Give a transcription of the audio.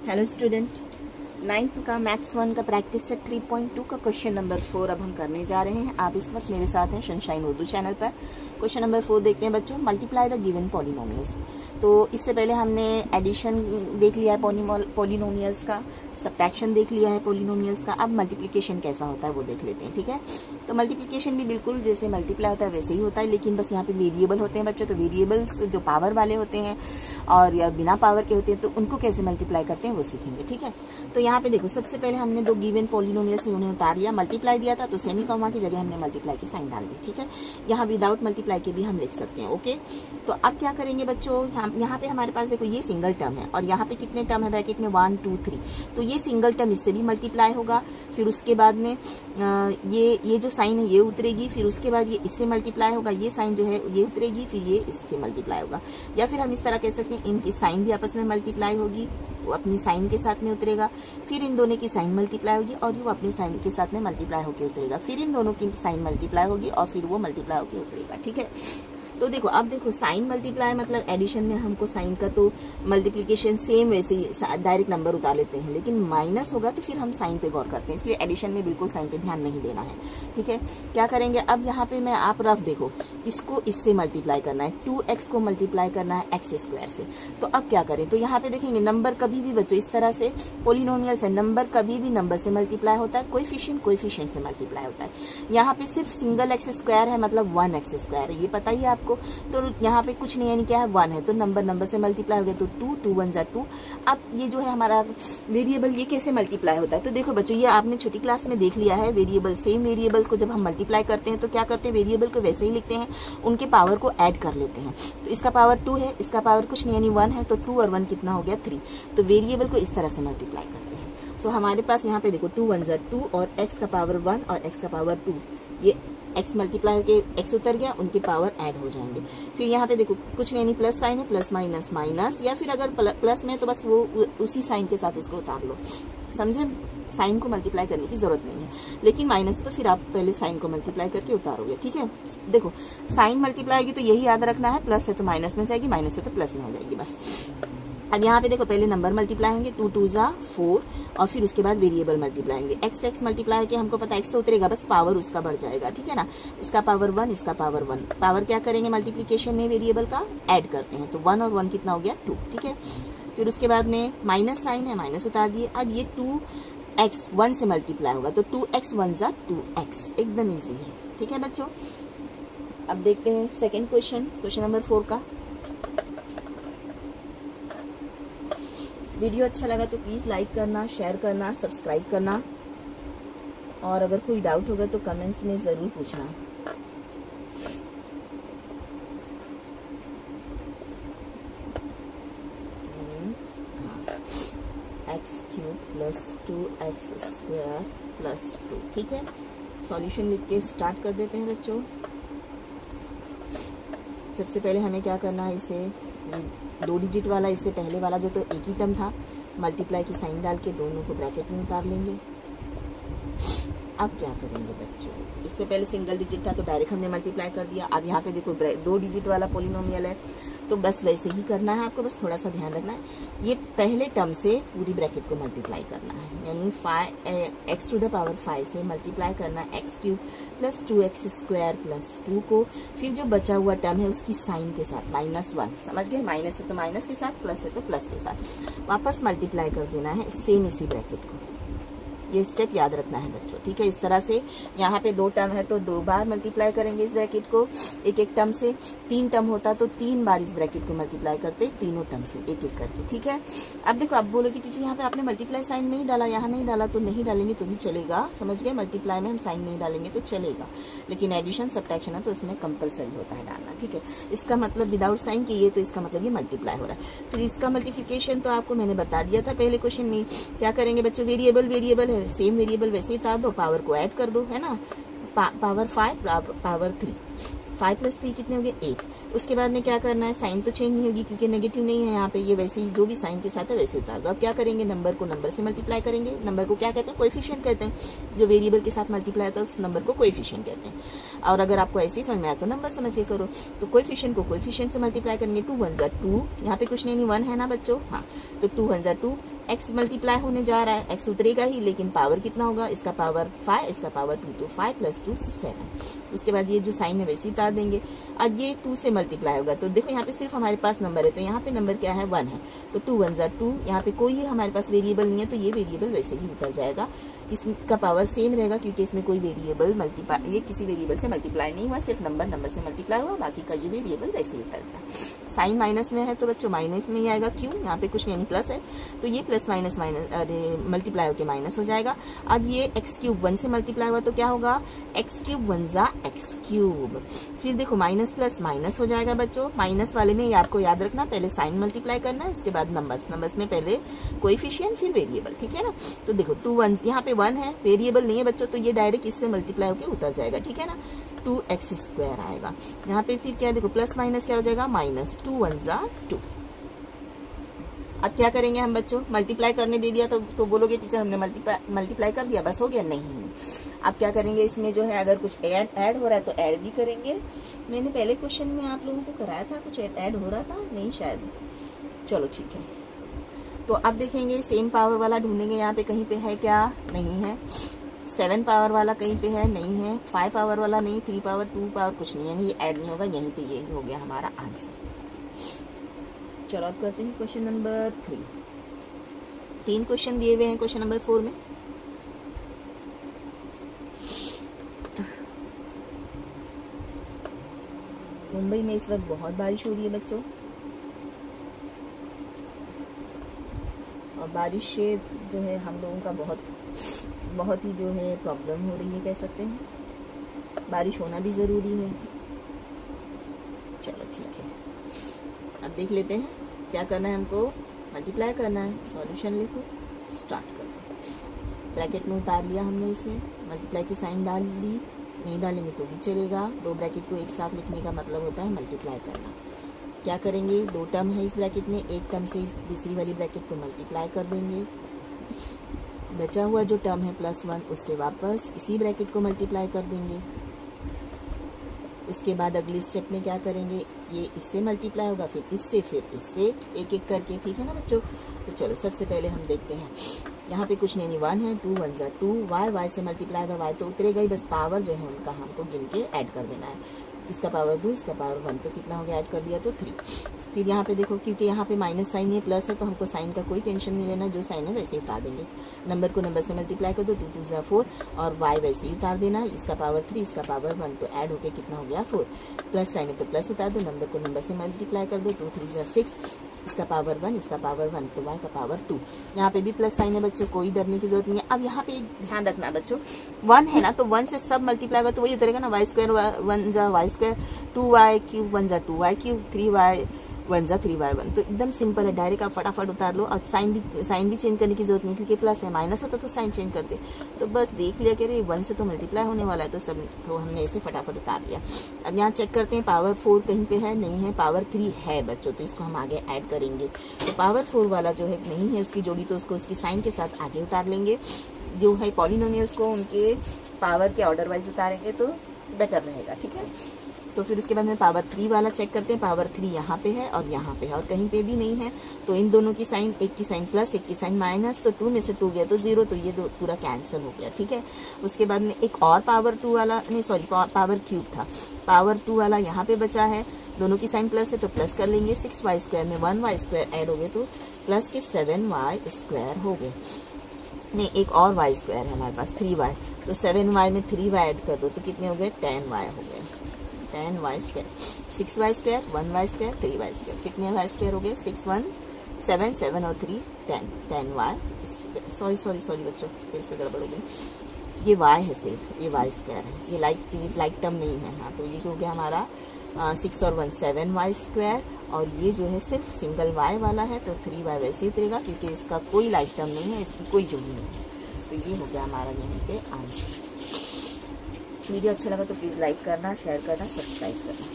Hello student, 9th का maths 1 का practice set 3.2 का क्वेश्चन नंबर 4 अब हम करने जा रहे हैं। आप इस वक्त मेरे साथ हैं सनशाइन उर्दू चैनल पर। क्वेश्चन नंबर 4 देखते हैं बच्चों। Multiply the given polynomials. तो इससे पहले हमने एडिशन देख लिया है पॉलिनोमियल्स का, सब्ट्रैक्शन देख लिया है पॉलिनोमियल्स का। अब मल्टीप्लिकेशन कैसा होता है वो देख लेते हैं, ठीक है। तो मल्टीप्लिकेशन भी बिल्कुल जैसे मल्टीप्लाई होता है वैसे ही होता है, लेकिन बस यहाँ पे वेरिएबल होते हैं बच्चों। तो वेरिएबल्स जो पावर वाले होते हैं और या बिना पावर के होते हैं, तो उनको कैसे मल्टीप्लाई करते हैं वो सीखेंगे, ठीक है। तो यहाँ पे देखो, सबसे पहले हमने दो गिवन पॉलिनोमियल्स उन्हें उतार लिया। मल्टीप्लाई दिया था तो सेमी कॉमा की जगह हमने मल्टीप्लाई की साइन डाल दी, ठीक है। यहाँ विदाउट मल्टीप्लाई के भी हम लिख सकते हैं, ओके। तो अब क्या करेंगे बच्चों, यहाँ पे हमारे पास देखो ये सिंगल टर्म है और यहाँ पे कितने टर्म है ब्रैकेट में 1 2 3। तो ये सिंगल टर्म इससे भी मल्टीप्लाई होगा, फिर उसके बाद में ये जो साइन है ये उतरेगी, फिर उसके बाद ये इससे मल्टीप्लाई होगा, ये साइन जो है ये उतरेगी, फिर ये इससे मल्टीप्लाई होगा। या फिर हम इस तरह कह सकते हैं इनकी साइन भी आपस में मल्टीप्लाई होगी, वो अपनी साइन के साथ में उतरेगा, फिर इन दोनों की साइन मल्टीप्लाई होगी और वो अपनी साइन के साथ में मल्टीप्लाई होकर उतरेगा, फिर इन दोनों की साइन मल्टीप्लाई होगी और फिर वो मल्टीप्लाई होकर उतरेगा, ठीक है। तो देखो, अब देखो साइन मल्टीप्लाई मतलब एडिशन में हमको साइन का तो मल्टीप्लिकेशन सेम वैसे ही डायरेक्ट नंबर उतार लेते हैं, लेकिन माइनस होगा तो फिर हम साइन पे गौर करते हैं, इसलिए एडिशन में बिल्कुल साइन पे ध्यान नहीं देना है, ठीक है। क्या करेंगे अब, यहाँ पे मैं आप रफ देखो, इसको इससे मल्टीप्लाई करना है, 2x को मल्टीप्लाई करना है x स्क्वायर से। तो अब क्या करें, तो यहाँ पे देखेंगे नंबर कभी भी बच्चों इस तरह से पॉलिनोमियल से नंबर कभी भी नंबर से मल्टीप्लाई होता है, कोएफिशिएंट से मल्टीप्लाई होता है। यहाँ पे सिर्फ सिंगल x स्क्वायर है मतलब 1x स्क्वायर है, ये पता ही है आपको। तो यहाँ पे कुछ नहीं, यानी क्या है 1 है, तो नंबर से मल्टीप्लाई हो गया तो 2 2 1 जा 2। अब ये जो है हमारा वेरिएबल, ये कैसे मल्टीप्लाई होता है, तो देखो बच्चों ये आपने छोटी क्लास में देख लिया है। वेरिएबल, सेम वेरिएबल को जब हम मल्टीप्लाई करते हैं तो क्या करते हैं, वेरिएबल को वैसे ही लिखते हैं, उनके पावर को ऐड कर लेते हैं। तो इसका पावर 2 है, इसका पावर कुछ नहीं यानी 1 है, तो 2 और 1 कितना हो गया 3। तो वेरिएबल को इस तरह से मल्टीप्लाई करते हैं। तो हमारे पास यहाँ पे देखो 2 1 जा 2 और x का पावर 1 और x का पावर 2, ये x मल्टीप्लाई होके x उतर गया, उनके पावर ऐड हो जाएंगे। फिर यहाँ पे देखो कुछ नहीं प्लस साइन है, प्लस माइनस माइनस, या फिर अगर प्लस में तो बस वो उसी साइन के साथ उसको उतार लो, समझे। साइन को मल्टीप्लाई करने की जरूरत नहीं है, लेकिन माइनस तो फिर आप पहले साइन को मल्टीप्लाई करके उतारोगे, ठीक है। देखो साइन मल्टीप्लाई होगी तो यही याद रखना है, प्लस है तो माइनस में जाएगी, माइनस है तो प्लस में हो जाएगी, बस। अब यहाँ पे देखो पहले नंबर मल्टीप्लाई होंगे, 2 2 जा 4 और फिर उसके बाद वेरिएबल मल्टीप्लाई होंगे। x मल्टीप्लाई होकर हमको पता है x तो उतरेगा, बस पावर उसका बढ़ जाएगा, ठीक है ना। इसका पावर 1, इसका पावर 1, पावर क्या करेंगे मल्टीप्लिकेशन में वेरिएबल का ऐड करते हैं, तो 1 और 1 कितना हो गया 2, ठीक है। फिर उसके बाद में माइनस साइन है, माइनस उतार दिए। अब ये 2x 1 से मल्टीप्लाई होगा तो 2x 1 जा 2x, एकदम ईजी है, ठीक है बच्चों। अब देखते हैं सेकेंड क्वेश्चन नंबर 4 का। वीडियो अच्छा लगा तो प्लीज़ लाइक करना, शेयर करना, सब्सक्राइब करना, और अगर कोई डाउट होगा तो कमेंट्स में ज़रूर पूछना। x³ plus 2x square plus 2, ठीक है। सॉल्यूशन लिख के स्टार्ट कर देते हैं बच्चों। सबसे पहले हमें क्या करना है, इसे 2 डिजिट वाला, इससे पहले वाला जो तो एक ही टर्म था, मल्टीप्लाई की साइन डाल के दोनों को ब्रैकेट में उतार लेंगे। अब क्या करेंगे बच्चों, इससे पहले सिंगल डिजिट था तो डायरेक्ट हमने मल्टीप्लाई कर दिया। अब यहाँ पे देखो 2 डिजिट वाला पॉलिनोमियल है तो बस वैसे ही करना है आपको, बस थोड़ा सा ध्यान रखना है। ये पहले टर्म से पूरी ब्रैकेट को मल्टीप्लाई करना है, यानी x टू द पावर 5 से मल्टीप्लाई करना है x³ plus 2x square plus 2 को, फिर जो बचा हुआ टर्म है उसकी साइन के साथ -1, समझ गए। माइनस है तो माइनस के साथ, प्लस है तो प्लस के साथ वापस मल्टीप्लाई कर देना है सेम इसी ब्रैकेट को। ये स्टेप याद रखना है बच्चों, ठीक है। इस तरह से यहाँ पे 2 टर्म है तो 2 बार मल्टीप्लाई करेंगे इस ब्रैकेट को, एक टर्म से। 3 टर्म होता तो 3 बार इस ब्रैकेट को मल्टीप्लाई करते, तीनों टर्म से एक करके, ठीक है। अब देखो, अब बोलोगे टीचर यहाँ पे आपने मल्टीप्लाई साइन नहीं डाला, यहाँ नहीं डाला, तो नहीं डालेंगे तो भी चलेगा, समझ गए। मल्टीप्लाई में हम साइन नहीं डालेंगे तो चलेगा, लेकिन एडिशन सब्ट्रैक्शन है तो उसमें कंपलसरी होता है डालना, ठीक है। इसका मतलब विदाउट साइन की, ये तो इसका मतलब ये मल्टीप्लाई हो रहा है। फिर इसका मल्टीप्लिकेशन तो आपको मैंने बता दिया था पहले क्वेश्चन में। क्या करेंगे बच्चों, वेरिएबल है, सेम वेरिएबल वैसे ही उतार दो, पावर को ऐड कर दो, है ना। पावर 5 पावर 3, 5 प्लस 3 कितने हो गए 8। उसके बाद में क्या करना है, साइन तो चेंज नहीं होगी क्योंकि नेगेटिव नहीं है यहाँ पे, ये वैसे ही जो भी साइन के साथ है वैसे उतार दो। अब क्या करेंगे, नंबर को नंबर से मल्टीप्लाई करेंगे। नंबर को क्या कहते हैं, कोएफिशिएंट कहते हैं। जो वेरिएबल के साथ मल्टीप्लाई होता है उस नंबर को कोएफिशिएंट कहते हैं। और अगर आपको ऐसे ही समझ में आया तो नंबर समझ के करो। तो कोएफिशिएंट को कोएफिशिएंट से मल्टीप्लाई करेंगे, 2 1 जा 2, यहाँ पे कुछ नहीं 1 है ना बच्चों, हाँ, तो 2 1 जा 2, x मल्टीप्लाई होने जा रहा है, x उतरेगा ही, लेकिन पावर कितना होगा, इसका पावर 5, इसका पावर 2, तो 5 + 2 7। उसके बाद ये जो साइन है वैसे उतार देंगे। अब ये 2 से मल्टीप्लाई होगा, तो देखो यहाँ पे सिर्फ हमारे पास नंबर है, तो यहाँ पे नंबर क्या है 1 है, तो 2 1 = 2। यहाँ पे कोई हमारे पास वेरिएबल नहीं है, तो ये वेरिएबल वैसे ही उतर जाएगा। इसका पावर सेम रहेगा क्योंकि इसमें कोई वेरिएबल मल्टीप्लाई, ये किसी वेरिएबल से मल्टीप्लाई नहीं हुआ, सिर्फ नंबर से मल्टीप्लाई हुआ, बाकी का ये वेरिएबल वैसे ही उतर गया। साइन माइनस में है तो बच्चों माइनस में ही आएगा, क्यों, यहाँ पे कुछ नहीं प्लस है, तो ये प्लस माइनस मल्टीप्लाई होकर माइनस हो जाएगा। अब ये x³ 1 से मल्टीप्लाई हुआ तो क्या होगा, x³ 1 = x³। फिर देखो माइनस प्लस माइनस हो जाएगा बच्चों। माइनस वाले में ये आपको याद रखना, पहले साइन मल्टीप्लाई करना है, उसके बाद नंबर्स में पहले कोएफिशिएंट फिर वेरिएबल, ठीक है ना। तो देखो 2 1, यहाँ पे 1 है, वेरिएबल नहीं है बच्चों, तो ये डायरेक्ट इससे मल्टीप्लाई होकर उतर जाएगा, ठीक है ना, 2x² आएगा। यहाँ पे फिर क्या देखो प्लस माइनस क्या हो जाएगा, माइनस, 2 1 = 2। अब क्या करेंगे हम बच्चों, मल्टीप्लाई करने दे दिया तो बोलोगे टीचर हमने मल्टीप्लाई कर दिया बस हो गया, नहीं। अब क्या करेंगे, इसमें जो है अगर कुछ ऐड हो रहा है तो ऐड भी करेंगे। मैंने पहले क्वेश्चन में आप लोगों को कराया था, कुछ ऐड हो रहा था, नहीं शायद, चलो ठीक है। तो अब देखेंगे सेम पावर वाला ढूंढेंगे, यहाँ पे कहीं पे है क्या, नहीं है। 7 पावर वाला कहीं पे है, नहीं है। 5 पावर वाला नहीं, 3 पावर 2 पावर कुछ नहीं है, ये ऐड नहीं होगा, यहीं पे ये हो गया हमारा आंसर। चलो अब करते हैं क्वेश्चन नंबर 3। 3 क्वेश्चन दिए हुए हैं क्वेश्चन नंबर 4 में। मुंबई में इस वक्त बहुत बारिश हो रही है बच्चों, और बारिश से जो है हम लोगों का बहुत ही जो है प्रॉब्लम हो रही है, कह सकते हैं। बारिश होना भी ज़रूरी है। चलो ठीक है, अब देख लेते हैं क्या करना है हमको, मल्टीप्लाई करना है। सॉल्यूशन लिखो, स्टार्ट करते हैं। ब्रैकेट में उतार लिया हमने इसे, मल्टीप्लाई की साइन डाल दी, नहीं डालेंगे तो भी चलेगा। 2 ब्रैकेट को एक साथ लिखने का मतलब होता है मल्टीप्लाई करना। क्या करेंगे, 2 टर्म है इस ब्रैकेट में, एक टर्म से दूसरी वाली ब्रैकेट को मल्टीप्लाई कर देंगे। बचा हुआ जो टर्म है +1, उससे वापस इसी ब्रैकेट को मल्टीप्लाई कर देंगे। उसके बाद अगले स्टेप में क्या करेंगे, ये इससे मल्टीप्लाई होगा, फिर इससे एक एक करके, ठीक है ना बच्चों। तो चलो सबसे पहले हम देखते हैं, यहाँ पे कुछ नहीं, 1 है, 2 1 = 2, y से मल्टीप्लाई होगा, y तो उतरेगा ही, बस पावर जो है उनका हमको गिन के ऐड कर देना है। इसका पावर 2, इसका पावर 1, तो कितना हो गया, ऐड कर दिया तो 3। फिर यहाँ पे देखो, क्योंकि यहाँ पे माइनस साइन है, प्लस है, तो हमको साइन का कोई टेंशन नहीं लेना, जो साइन है वैसे ही उतार देंगे। नंबर को नंबर से मल्टीप्लाई कर दो, 2 2 = 4, और y वैसे ही उतार देना। इसका पावर 3, इसका पावर 1, तो ऐड होके कितना हो गया 4। प्लस साइन है तो प्लस उतार दो, नंबर को नंबर से मल्टीप्लाई कर दो, 2 3 = 6, इसका पावर 1, इसका पावर 1, तो y का पावर 2। यहाँ पे भी प्लस साइन है बच्चों, कोई डरने की जरूरत नहीं है। अब यहाँ पे ध्यान रखना बच्चों, 1 है ना, तो 1 से सब मल्टीप्लाई होगा तो वही उतरेगा ना, y² 1 = y², 2y³ 1 = 2y³, 3y 1 = 3y1। तो एकदम सिंपल है, डायरेक्ट आप फटाफट उतार लो। और साइन भी चेंज करने की जरूरत नहीं, क्योंकि प्लस है, माइनस होता तो साइन चेंज करते। तो बस देख लिया कि 1 से तो मल्टीप्लाई होने वाला है, तो सब तो हमने इसे फटाफट उतार लिया। अब यहाँ चेक करते हैं, पावर 4 कहीं पे है, नहीं है। पावर 3 है बच्चों, तो इसको हम आगे ऐड करेंगे। तो पावर 4 वाला जो है नहीं है उसकी जोड़ी, तो उसको उसकी साइन के साथ आगे उतार लेंगे। जो है पॉलिनोमियल्स को उनके पावर के ऑर्डर वाइज उतारेंगे तो बेटर रहेगा, ठीक है। तो फिर उसके बाद में पावर 3 वाला चेक करते हैं। पावर 3 यहाँ पे है और यहाँ पे है, और कहीं पे भी नहीं है। तो इन दोनों की साइन, एक की साइन प्लस, एक की साइन माइनस, तो 2 में से 2 गया तो 0, तो ये पूरा कैंसिल हो गया, ठीक है। उसके बाद में एक और पावर 2 वाला, नहीं सॉरी, पावर क्यूब था, पावर 2 वाला यहाँ पे बचा है। दोनों की साइन प्लस है तो प्लस कर लेंगे। 6y² में 1y² ऐड हो गए तो प्लस के 7y² हो गए। नहीं, एक और y² है हमारे पास, 3y, तो 7y में 3y ऐड कर दो तो कितने हो गए, 10y हो गए। 10y², 6y², 1y², 3y², कितने y² हो गए, 6 1 7 7 और 3 10, 10y। सॉरी बच्चों, फिर से गड़बड़ हो गई। ये y है सिर्फ, ये y² है, ये लाइक टर्म नहीं है। हाँ, तो ये हो गया हमारा 6 और 1 7y², और ये जो है सिर्फ सिंगल y वाला है, तो 3y वैसे ही उतरेगा, क्योंकि इसका कोई लाइक टर्म नहीं है, इसकी कोई जोड़ी नहीं है। तो ये हो गया हमारा यहीं पे आंसर। वीडियो अच्छा लगा तो प्लीज़ लाइक करना, शेयर करना, सब्सक्राइब करना।